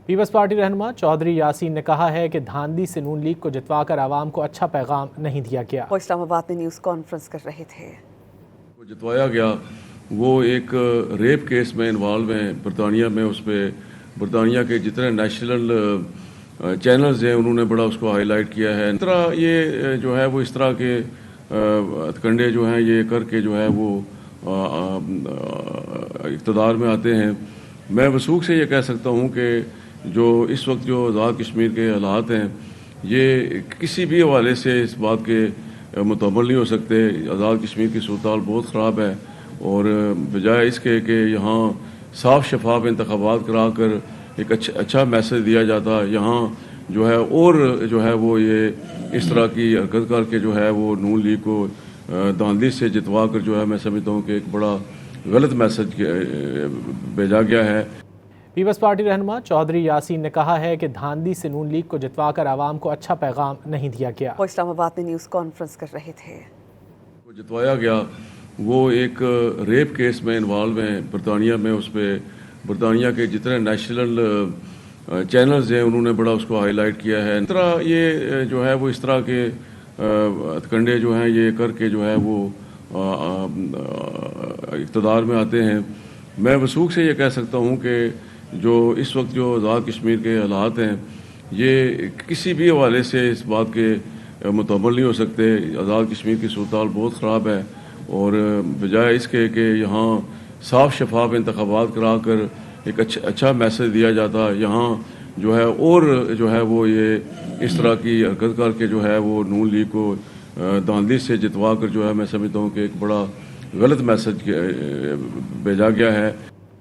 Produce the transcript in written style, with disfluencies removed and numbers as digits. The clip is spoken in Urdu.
پیپلز پارٹی رہنما چودھری یاسین نے کہا ہے کہ دھاندلی سے نون لیگ کو جتوا کر عوام کو اچھا پیغام نہیں دیا گیا۔ وہ اسلام آباد میں نیوز کانفرنس کر رہے تھے۔ جتوایا گیا وہ ایک ریپ کیس میں انوالو ہیں برطانیہ میں، اس پہ برطانیہ کے جتنے نیشنل چینلز ہیں انہوں نے بڑا اس کو ہائی لائٹ کیا ہے۔ اس طرح یہ جو ہے وہ اس طرح کے ہتھکنڈے جو ہیں یہ کر کے جو ہے وہ اقتدار میں آتے ہیں۔ میں وثوق سے یہ کہہ سکتا ہوں کہ جو اس وقت جو آزاد کشمیر کے حالات ہیں یہ کسی بھی حوالے سے اس بات کے متحمل نہیں ہو سکتے۔ آزاد کشمیر کی صورتحال بہت خراب ہے، اور بجائے اس کے کہ یہاں صاف شفاف انتخابات کرا کر ایک اچھا میسج دیا جاتا، یہاں جو ہے اور جو ہے وہ یہ اس طرح کی حرکت کر کے جو ہے وہ نون لیگ کو دھاندلی سے جتوا کر جو ہے میں سمجھتا ہوں کہ ایک بڑا غلط میسج بھیجا گیا ہے۔ پیپلز پارٹی رہنما چودھری یاسین نے کہا ہے کہ دھاندلی سے نون لیگ کو جتوا کر عوام کو اچھا پیغام نہیں دیا گیا۔ وہ اسلام آباد میں نیوز کانفرنس کر رہے تھے۔ جتوایا گیا وہ ایک ریپ کیس میں انوالو ہیں برطانیہ میں، اس پہ برطانیہ کے جتنے نیشنل چینلز ہیں انہوں نے بڑا اس کو ہائی لائٹ کیا ہے۔ اس طرح یہ جو ہے وہ اس طرح کے ہتھکنڈے جو ہیں یہ کر کے جو ہے وہ اقتدار میں آتے ہیں۔ میں وثوق سے یہ کہہ سکتا ہوں کہ جو اس وقت جو آزاد کشمیر کے حالات ہیں یہ کسی بھی حوالے سے اس بات کے متحمل نہیں ہو سکتے۔ آزاد کشمیر کی صورتحال بہت خراب ہے، اور بجائے اس کے کہ یہاں صاف شفاف انتخابات کرا کر ایک اچھا میسج دیا جاتا، یہاں جو ہے اور جو ہے وہ یہ اس طرح کی حرکت کر کے جو ہے وہ نون لیگ کو دھاندلی سے جتوا کر جو ہے میں سمجھتا ہوں کہ ایک بڑا غلط میسج بھیجا گیا ہے۔